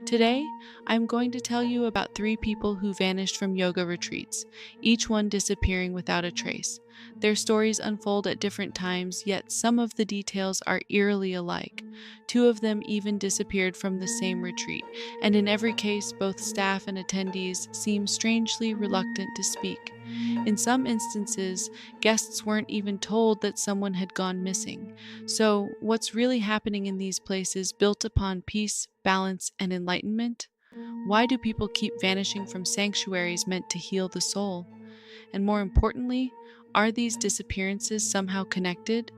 Today, I'm going to tell you about three people who vanished from yoga retreats, each one disappearing without a trace. Their stories unfold at different times, yet some of the details are eerily alike. Two of them even disappeared from the same retreat, and in every case, both staff and attendees seem strangely reluctant to speak. In some instances, guests weren't even told that someone had gone missing. So, what's really happening in these places built upon peace, balance, and enlightenment? Why do people keep vanishing from sanctuaries meant to heal the soul? And more importantly, are these disappearances somehow connected?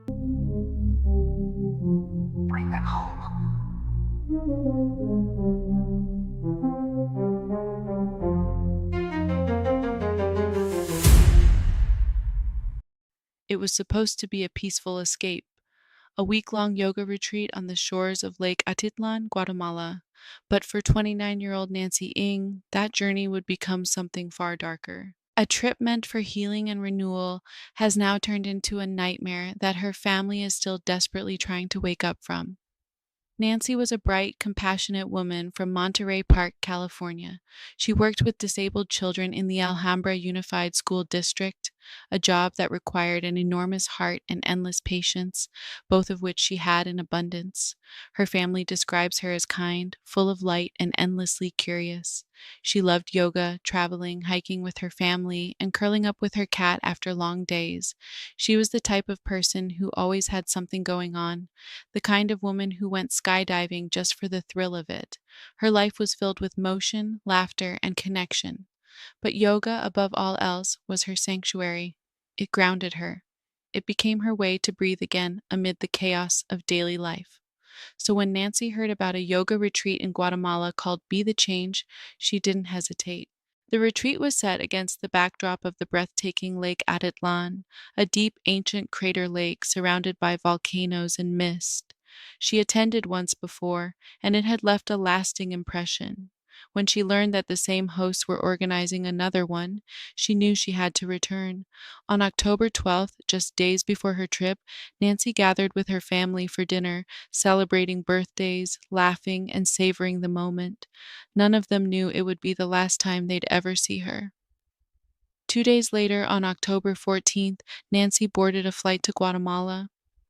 It was supposed to be a peaceful escape, a week-long yoga retreat on the shores of Lake Atitlan, Guatemala. But for 29-year-old Nancy Ng, that journey would become something far darker. A trip meant for healing and renewal has now turned into a nightmare that her family is still desperately trying to wake up from. Nancy was a bright, compassionate woman from Monterey Park, California. She worked with disabled children in the Alhambra Unified School District, a job that required an enormous heart and endless patience, both of which she had in abundance. Her family describes her as kind, full of light, and endlessly curious. She loved yoga, traveling, hiking with her family, and curling up with her cat after long days. She was the type of person who always had something going on, the kind of woman who went skydiving just for the thrill of it. Her life was filled with motion, laughter, and connection. But yoga, above all else, was her sanctuary. It grounded her. It became her way to breathe again amid the chaos of daily life. So when Nancy heard about a yoga retreat in Guatemala called Be the Change, she didn't hesitate. The retreat was set against the backdrop of the breathtaking Lake Atitlan, a deep, ancient crater lake surrounded by volcanoes and mist. She attended once before, and it had left a lasting impression. When she learned that the same hosts were organizing another one, she knew she had to return. On October 12th, just days before her trip, Nancy gathered with her family for dinner, celebrating birthdays, laughing, and savoring the moment. None of them knew it would be the last time they'd ever see her. 2 days later, on October 14th, Nancy boarded a flight to Guatemala.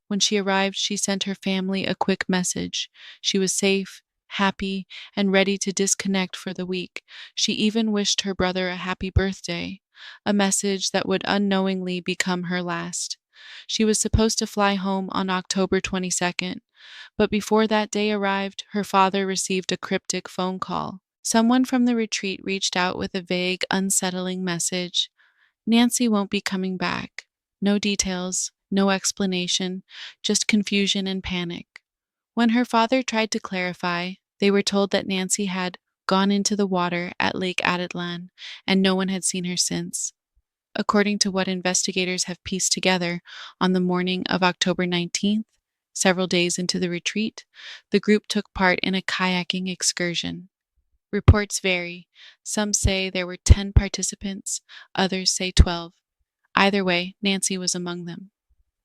When she arrived, she sent her family a quick message. She was safe, happy, and ready to disconnect for the week. She even wished her brother a happy birthday, a message that would unknowingly become her last. She was supposed to fly home on October 22nd, but before that day arrived, her father received a cryptic phone call. Someone from the retreat reached out with a vague, unsettling message. Nancy won't be coming back. No details, no explanation, just confusion and panic. When her father tried to clarify, they were told that Nancy had gone into the water at Lake Atitlan and no one had seen her since. According to what investigators have pieced together, on the morning of October 19th, several days into the retreat, the group took part in a kayaking excursion. Reports vary. Some say there were 10 participants, others say 12. Either way, Nancy was among them.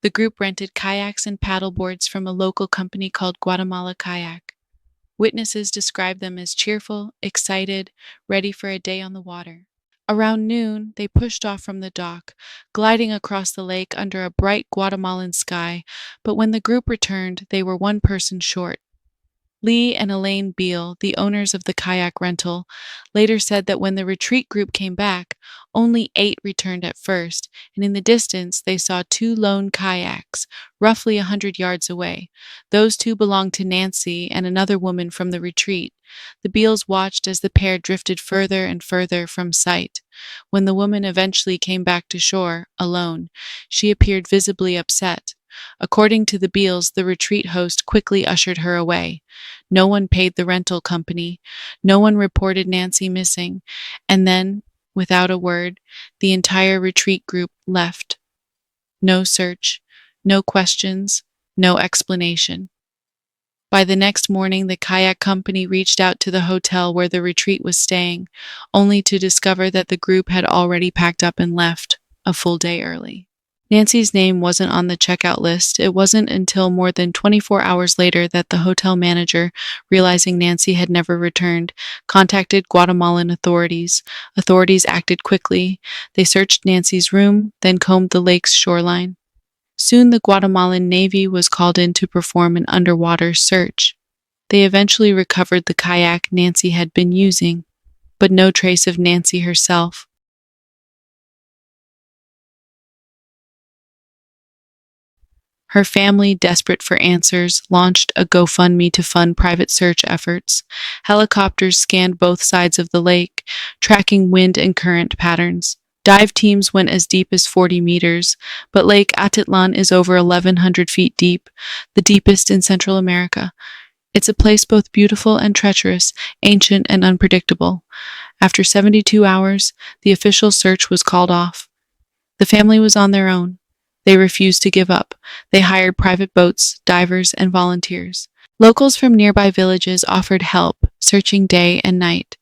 The group rented kayaks and paddleboards from a local company called Guatemala Kayak. Witnesses described them as cheerful, excited, ready for a day on the water. Around noon, they pushed off from the dock, gliding across the lake under a bright Guatemalan sky, but when the group returned, they were one person short. Lee and Elaine Beal, the owners of the kayak rental, later said that when the retreat group came back, only 8 returned at first, and in the distance they saw 2 lone kayaks, roughly 100 yards away. Those 2 belonged to Nancy and another woman from the retreat. The Beals watched as the pair drifted further and further from sight. When the woman eventually came back to shore, alone, she appeared visibly upset. According to the Beals, the retreat host quickly ushered her away. No one paid the rental company. No one reported Nancy missing. And then, without a word, the entire retreat group left. No search, no questions, no explanation. By the next morning, the kayak company reached out to the hotel where the retreat was staying, only to discover that the group had already packed up and left a full day early. Nancy's name wasn't on the checkout list. It wasn't until more than 24 hours later that the hotel manager, realizing Nancy had never returned, contacted Guatemalan authorities. Authorities acted quickly. They searched Nancy's room, then combed the lake's shoreline. Soon the Guatemalan Navy was called in to perform an underwater search. They eventually recovered the kayak Nancy had been using, but no trace of Nancy herself. Her family, desperate for answers, launched a GoFundMe to fund private search efforts. Helicopters scanned both sides of the lake, tracking wind and current patterns. Dive teams went as deep as 40 meters, but Lake Atitlan is over 1,100 feet deep, the deepest in Central America. It's a place both beautiful and treacherous, ancient and unpredictable. After 72 hours, the official search was called off. The family was on their own. They refused to give up. They hired private boats, divers, and volunteers. Locals from nearby villages offered help, searching day and night.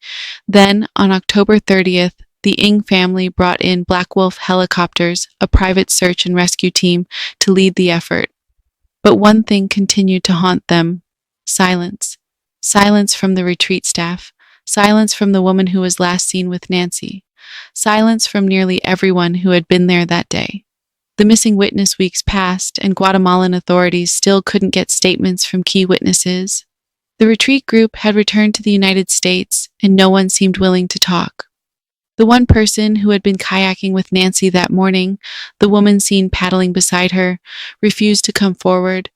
Then, on October 30th, the Ng family brought in Black Wolf helicopters, a private search and rescue team, to lead the effort. But one thing continued to haunt them: silence. Silence from the retreat staff. Silence from the woman who was last seen with Nancy. Silence from nearly everyone who had been there that day. The missing witness weeks passed, and Guatemalan authorities still couldn't get statements from key witnesses. The retreat group had returned to the United States, and no one seemed willing to talk. The one person who had been kayaking with Nancy that morning, the woman seen paddling beside her, refused to come forward.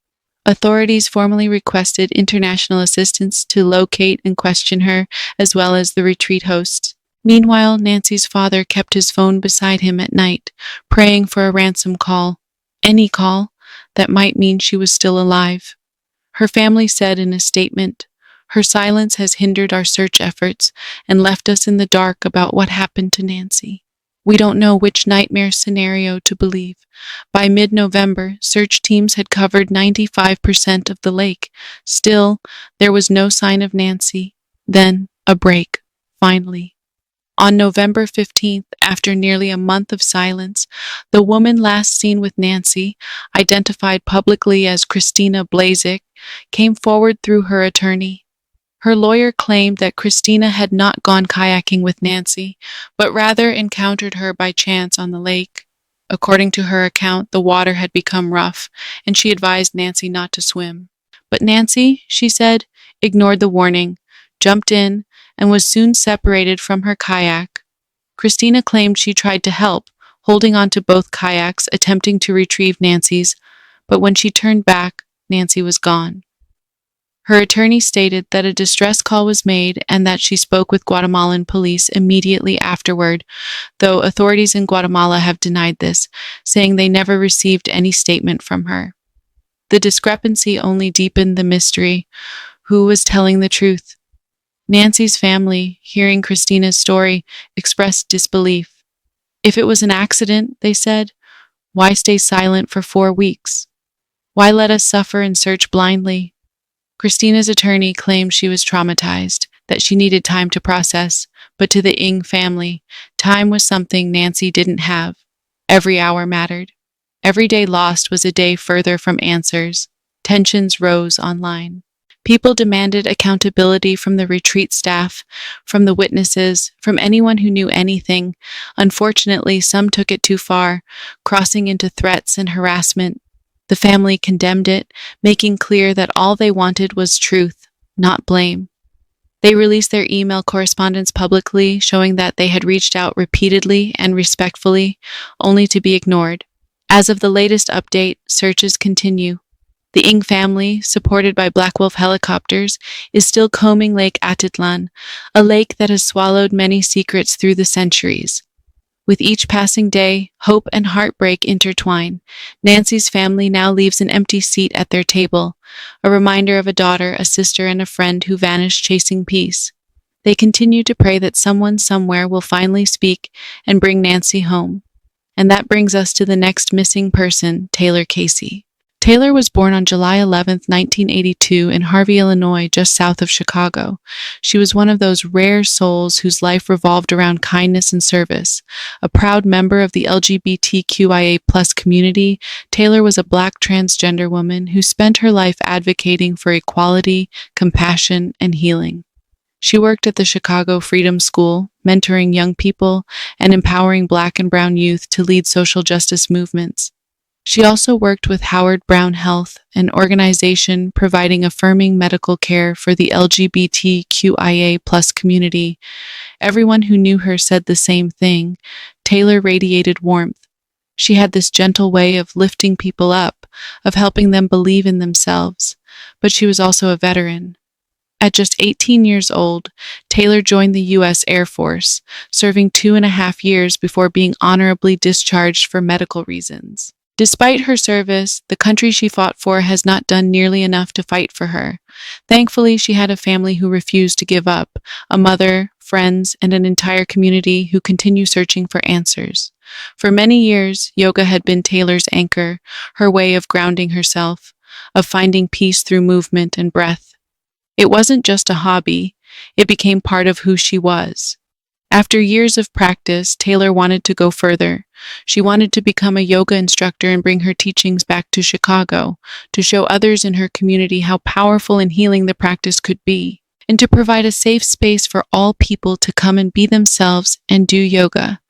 Authorities formally requested international assistance to locate and question her, as well as the retreat hosts. Meanwhile, Nancy's father kept his phone beside him at night, praying for a ransom call. Any call that might mean she was still alive. Her family said in a statement, "Her silence has hindered our search efforts and left us in the dark about what happened to Nancy. We don't know which nightmare scenario to believe." By mid-November, search teams had covered 95% of the lake. Still, there was no sign of Nancy. Then, a break, finally. On November 15th, after nearly a month of silence, the woman last seen with Nancy, identified publicly as Christina Blazik, came forward through her attorney. Her lawyer claimed that Christina had not gone kayaking with Nancy, but rather encountered her by chance on the lake. According to her account, the water had become rough, and she advised Nancy not to swim. But Nancy, she said, ignored the warning, jumped in, and was soon separated from her kayak. Christina claimed she tried to help, holding on to both kayaks, attempting to retrieve Nancy's, but when she turned back, Nancy was gone. Her attorney stated that a distress call was made and that she spoke with Guatemalan police immediately afterward, though authorities in Guatemala have denied this, saying they never received any statement from her. The discrepancy only deepened the mystery. Who was telling the truth? Nancy's family, hearing Christina's story, expressed disbelief. If it was an accident, they said, why stay silent for 4 weeks? Why let us suffer and search blindly? Christina's attorney claimed she was traumatized, that she needed time to process, but to the Ng family, time was something Nancy didn't have. Every hour mattered. Every day lost was a day further from answers. Tensions rose online. People demanded accountability from the retreat staff, from the witnesses, from anyone who knew anything. Unfortunately, some took it too far, crossing into threats and harassment. The family condemned it, making clear that all they wanted was truth, not blame. They released their email correspondence publicly, showing that they had reached out repeatedly and respectfully, only to be ignored. As of the latest update, searches continue. The Ng family, supported by Black Wolf helicopters, is still combing Lake Atitlan, a lake that has swallowed many secrets through the centuries. With each passing day, hope and heartbreak intertwine. Nancy's family now leaves an empty seat at their table, a reminder of a daughter, a sister, and a friend who vanished chasing peace. They continue to pray that someone somewhere will finally speak and bring Nancy home. And that brings us to the next missing person, Taylor Casey. Taylor was born on July 11, 1982, in Harvey, Illinois, just south of Chicago. She was one of those rare souls whose life revolved around kindness and service. A proud member of the LGBTQIA+ community, Taylor was a Black transgender woman who spent her life advocating for equality, compassion, and healing. She worked at the Chicago Freedom School, mentoring young people and empowering Black and Brown youth to lead social justice movements. She also worked with Howard Brown Health, an organization providing affirming medical care for the LGBTQIA+ community. Everyone who knew her said the same thing. Taylor radiated warmth. She had this gentle way of lifting people up, of helping them believe in themselves. But she was also a veteran. At just 18 years old, Taylor joined the U.S. Air Force, serving 2.5 years before being honorably discharged for medical reasons. Despite her service, the country she fought for has not done nearly enough to fight for her. Thankfully, she had a family who refused to give up, a mother, friends, and an entire community who continue searching for answers. For many years, yoga had been Taylor's anchor, her way of grounding herself, of finding peace through movement and breath. It wasn't just a hobby, it became part of who she was. After years of practice, Taylor wanted to go further. She wanted to become a yoga instructor and bring her teachings back to Chicago, to show others in her community how powerful and healing the practice could be, and to provide a safe space for all people to come and be themselves and do yoga.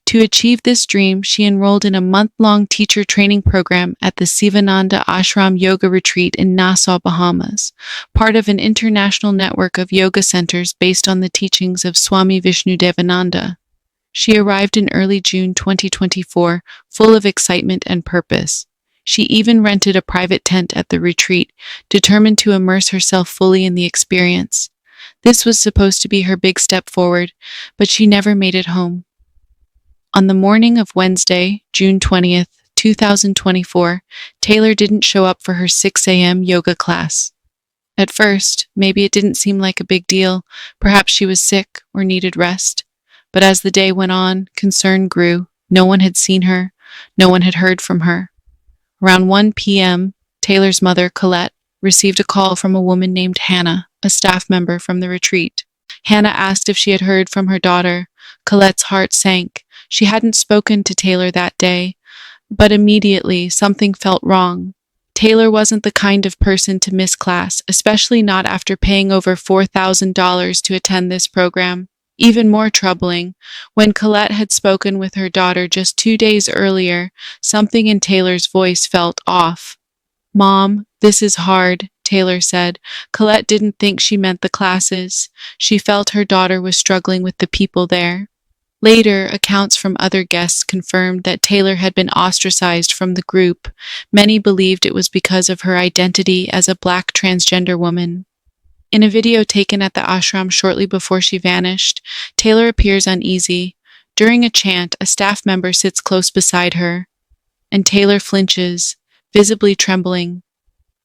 To achieve this dream, she enrolled in a month-long teacher training program at the Sivananda Ashram Yoga Retreat in Nassau, Bahamas, part of an international network of yoga centers based on the teachings of Swami Vishnudevananda. She arrived in early June 2024, full of excitement and purpose. She even rented a private tent at the retreat, determined to immerse herself fully in the experience. This was supposed to be her big step forward, but she never made it home. On the morning of Wednesday, June 20th, 2024, Taylor didn't show up for her 6 a.m. yoga class. At first, maybe it didn't seem like a big deal. Perhaps she was sick or needed rest. But as the day went on, concern grew. No one had seen her. No one had heard from her. Around 1 p.m., Taylor's mother, Colette, received a call from a woman named Hannah, a staff member from the retreat. Hannah asked if she had heard from her daughter. Colette's heart sank. She hadn't spoken to Taylor that day, but immediately something felt wrong. Taylor wasn't the kind of person to miss class, especially not after paying over $4,000 to attend this program. Even more troubling, when Colette had spoken with her daughter just 2 days earlier, something in Taylor's voice felt off. "Mom, this is hard," Taylor said. Colette didn't think she meant the classes. She felt her daughter was struggling with the people there. Later, accounts from other guests confirmed that Taylor had been ostracized from the group. Many believed it was because of her identity as a Black transgender woman. In a video taken at the ashram shortly before she vanished, Taylor appears uneasy. During a chant, a staff member sits close beside her, and Taylor flinches, visibly trembling.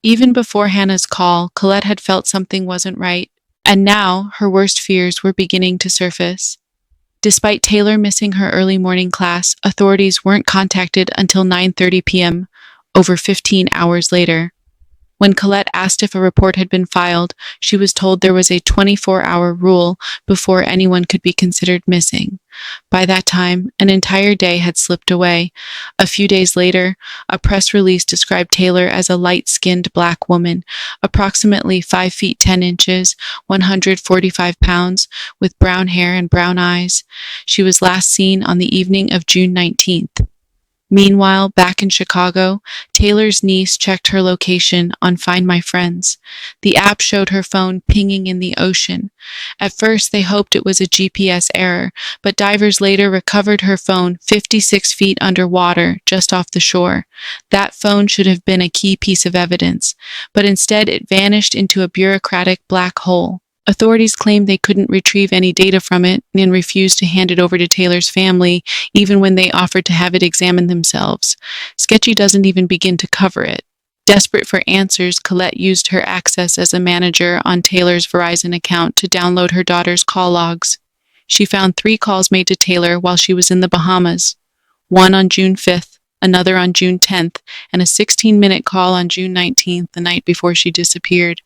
Even before Hannah's call, Colette had felt something wasn't right, and now her worst fears were beginning to surface. Despite Taylor missing her early morning class, authorities weren't contacted until 9:30 p.m., over 15 hours later. When Colette asked if a report had been filed, she was told there was a 24-hour rule before anyone could be considered missing. By that time, an entire day had slipped away. A few days later, a press release described Taylor as a light-skinned Black woman, approximately 5 feet 10 inches, 145 pounds, with brown hair and brown eyes. She was last seen on the evening of June 19th. Meanwhile, back in Chicago, Taylor's niece checked her location on Find My Friends. The app showed her phone pinging in the ocean. At first, they hoped it was a GPS error, but divers later recovered her phone 56 feet underwater, just off the shore. That phone should have been a key piece of evidence, but instead it vanished into a bureaucratic black hole. Authorities claimed they couldn't retrieve any data from it and refused to hand it over to Taylor's family, even when they offered to have it examined themselves. Sketchy doesn't even begin to cover it. Desperate for answers, Colette used her access as a manager on Taylor's Verizon account to download her daughter's call logs. She found 3 calls made to Taylor while she was in the Bahamas. One on June 5th, another on June 10th, and a 16-minute call on June 19th, the night before she disappeared.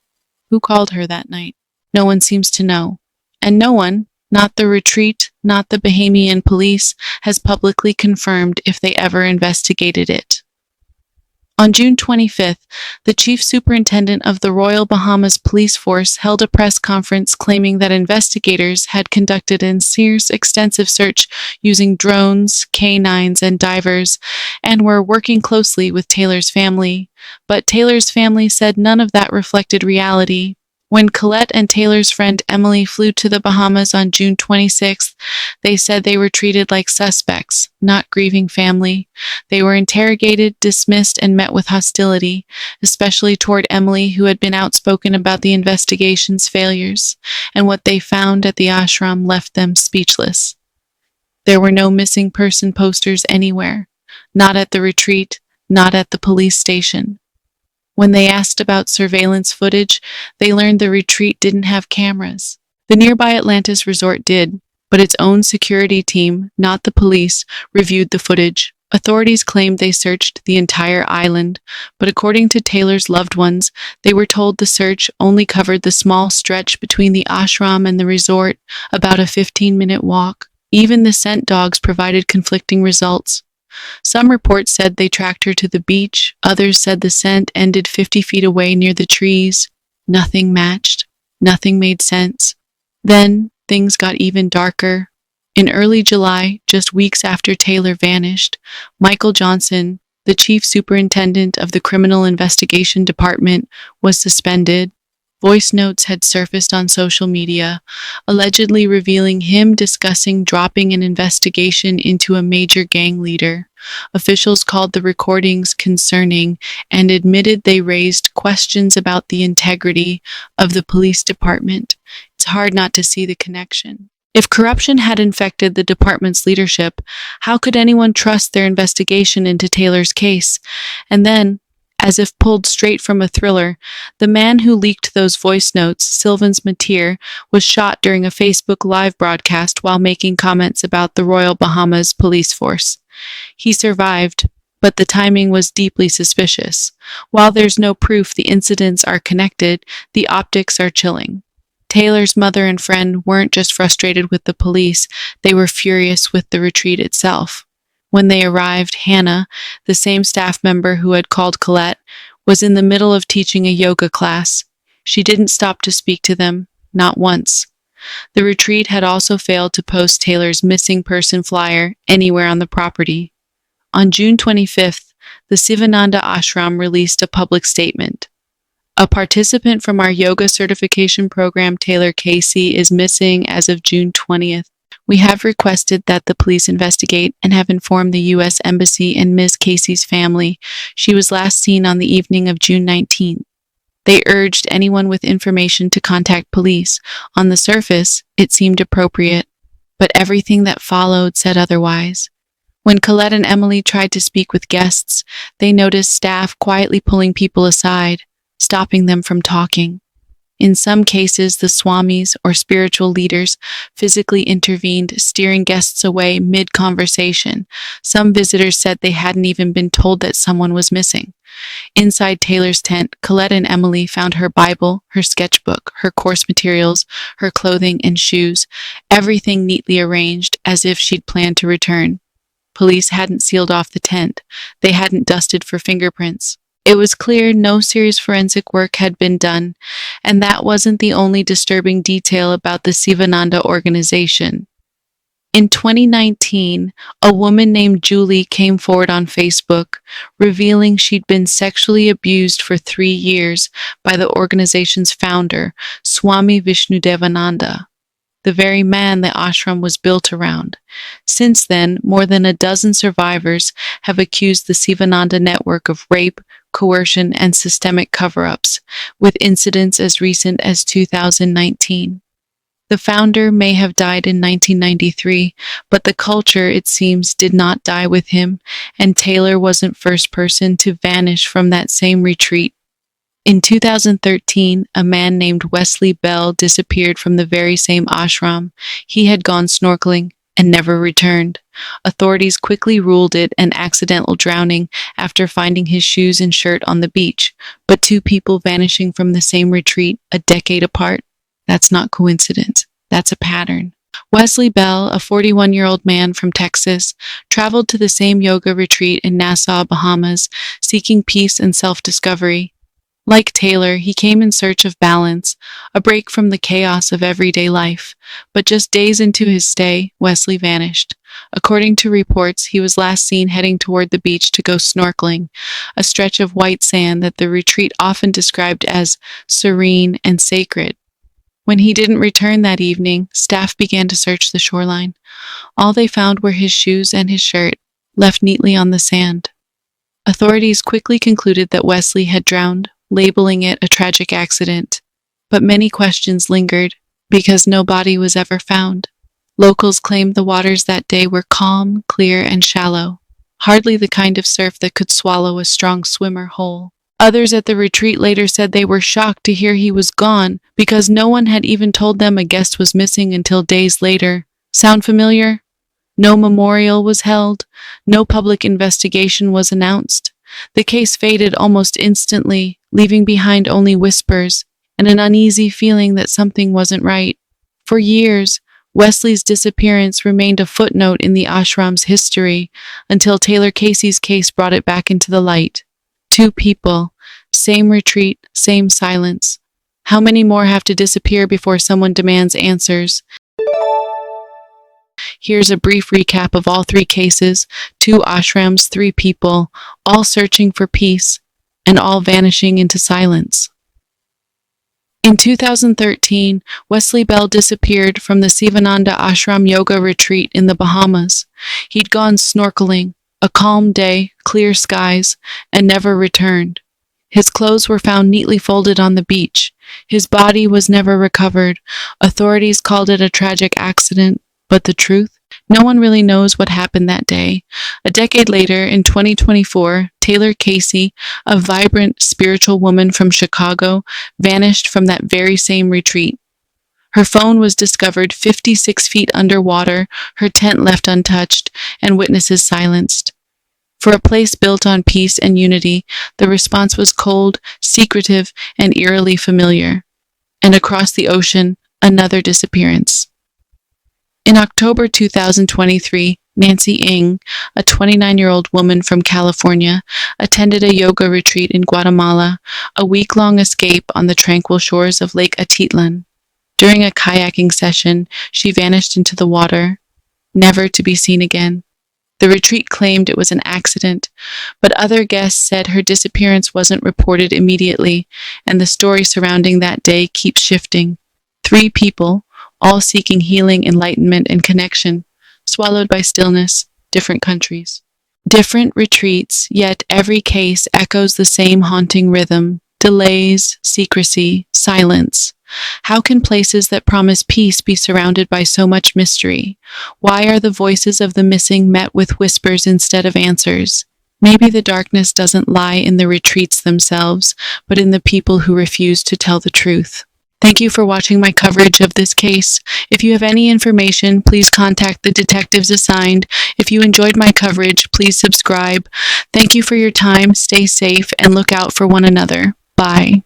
Who called her that night? No one seems to know. And no one, not the retreat, not the Bahamian police, has publicly confirmed if they ever investigated it. On June 25th, the chief superintendent of the Royal Bahamas Police Force held a press conference claiming that investigators had conducted an extensive search using drones, canines, and divers, and were working closely with Taylor's family. But Taylor's family said none of that reflected reality. When Colette and Taylor's friend Emily flew to the Bahamas on June 26th, they said they were treated like suspects, not grieving family. They were interrogated, dismissed, and met with hostility, especially toward Emily, who had been outspoken about the investigation's failures, and what they found at the ashram left them speechless. There were no missing person posters anywhere, not at the retreat, not at the police station. When they asked about surveillance footage, they learned the retreat didn't have cameras. The nearby Atlantis resort did, but its own security team, not the police, reviewed the footage. Authorities claimed they searched the entire island, but according to Taylor's loved ones, they were told the search only covered the small stretch between the ashram and the resort, about a 15-minute walk. Even the scent dogs provided conflicting results. Some reports said they tracked her to the beach, others said the scent ended 50 feet away near the trees. Nothing matched. Nothing made sense. Then, things got even darker. In early July, just weeks after Taylor vanished, Michael Johnson, the chief superintendent of the Criminal Investigation Department, was suspended. Voice notes had surfaced on social media, allegedly revealing him discussing dropping an investigation into a major gang leader. Officials called the recordings concerning and admitted they raised questions about the integrity of the police department. It's hard not to see the connection. If corruption had infected the department's leadership, how could anyone trust their investigation into Taylor's case? And then, as if pulled straight from a thriller, the man who leaked those voice notes, Sylvans Mateer, was shot during a Facebook Live broadcast while making comments about the Royal Bahamas Police Force. He survived, but the timing was deeply suspicious. While there's no proof the incidents are connected, the optics are chilling. Taylor's mother and friend weren't just frustrated with the police, they were furious with the retreat itself. When they arrived, Hannah, the same staff member who had called Colette, was in the middle of teaching a yoga class. She didn't stop to speak to them, not once. The retreat had also failed to post Taylor's missing person flyer anywhere on the property. On June 25th, the Sivananda Ashram released a public statement. A participant from our yoga certification program, Taylor Casey, is missing as of June 20th. We have requested that the police investigate and have informed the U.S. Embassy and Ms. Casey's family. She was last seen on the evening of June 19th. They urged anyone with information to contact police. On the surface, it seemed appropriate, but everything that followed said otherwise. When Colette and Emily tried to speak with guests, they noticed staff quietly pulling people aside, stopping them from talking. In some cases, the swamis, or spiritual leaders, physically intervened, steering guests away mid-conversation. Some visitors said they hadn't even been told that someone was missing. Inside Taylor's tent, Colette and Emily found her Bible, her sketchbook, her course materials, her clothing and shoes, everything neatly arranged as if she'd planned to return. Police hadn't sealed off the tent. They hadn't dusted for fingerprints. It was clear no serious forensic work had been done, and that wasn't the only disturbing detail about the Sivananda organization. In 2019, a woman named Julie came forward on Facebook, revealing she'd been sexually abused for 3 years by the organization's founder, Swami Vishnudevananda, the very man the ashram was built around. Since then, more than a dozen survivors have accused the Sivananda network of rape, coercion, and systemic cover-ups, with incidents as recent as 2019. The founder may have died in 1993, but the culture, it seems, did not die with him, and Taylor wasn't first person to vanish from that same retreat. In 2013, a man named Wesley Bell disappeared from the very same ashram. He had gone snorkeling and never returned. Authorities quickly ruled it an accidental drowning after finding his shoes and shirt on the beach, but two people vanishing from the same retreat a decade apart? That's not coincidence. That's a pattern. Wesley Bell, a 41-year-old man from Texas, traveled to the same yoga retreat in Nassau, Bahamas, seeking peace and self-discovery. Like Taylor, he came in search of balance, a break from the chaos of everyday life. But just days into his stay, Wesley vanished. According to reports, he was last seen heading toward the beach to go snorkeling, a stretch of white sand that the retreat often described as serene and sacred. When he didn't return that evening, staff began to search the shoreline. All they found were his shoes and his shirt, left neatly on the sand. Authorities quickly concluded that Wesley had drowned, labeling it a tragic accident. But many questions lingered, because no body was ever found. Locals claimed the waters that day were calm, clear, and shallow, hardly the kind of surf that could swallow a strong swimmer whole. Others at the retreat later said they were shocked to hear he was gone because no one had even told them a guest was missing until days later. Sound familiar? No memorial was held. No public investigation was announced. The case faded almost instantly, leaving behind only whispers and an uneasy feeling that something wasn't right. For years, Wesley's disappearance remained a footnote in the ashram's history until Taylor Casey's case brought it back into the light. Two people, same retreat, same silence. How many more have to disappear before someone demands answers? Here's a brief recap of all three cases: two ashrams, three people, all searching for peace, and all vanishing into silence. In 2013, Wesley Bell disappeared from the Sivananda Ashram Yoga Retreat in the Bahamas. He'd gone snorkeling, a calm day, clear skies, and never returned. His clothes were found neatly folded on the beach. His body was never recovered. Authorities called it a tragic accident, but the truth? No one really knows what happened that day. A decade later, in 2024, Taylor Casey, a vibrant, spiritual woman from Chicago, vanished from that very same retreat. Her phone was discovered 56 feet underwater, her tent left untouched, and witnesses silenced. For a place built on peace and unity, the response was cold, secretive, and eerily familiar. And across the ocean, another disappearance. In October 2023, Nancy Ng, a 29-year-old woman from California, attended a yoga retreat in Guatemala, a week-long escape on the tranquil shores of Lake Atitlan. During a kayaking session, she vanished into the water, never to be seen again. The retreat claimed it was an accident, but other guests said her disappearance wasn't reported immediately, and the story surrounding that day keeps shifting. Three people, all seeking healing, enlightenment, and connection, swallowed by stillness, different countries. Different retreats, yet every case echoes the same haunting rhythm: delays, secrecy, silence. How can places that promise peace be surrounded by so much mystery? Why are the voices of the missing met with whispers instead of answers? Maybe the darkness doesn't lie in the retreats themselves, but in the people who refuse to tell the truth. Thank you for watching my coverage of this case. If you have any information, please contact the detectives assigned. If you enjoyed my coverage, please subscribe. Thank you for your time, stay safe, and look out for one another. Bye.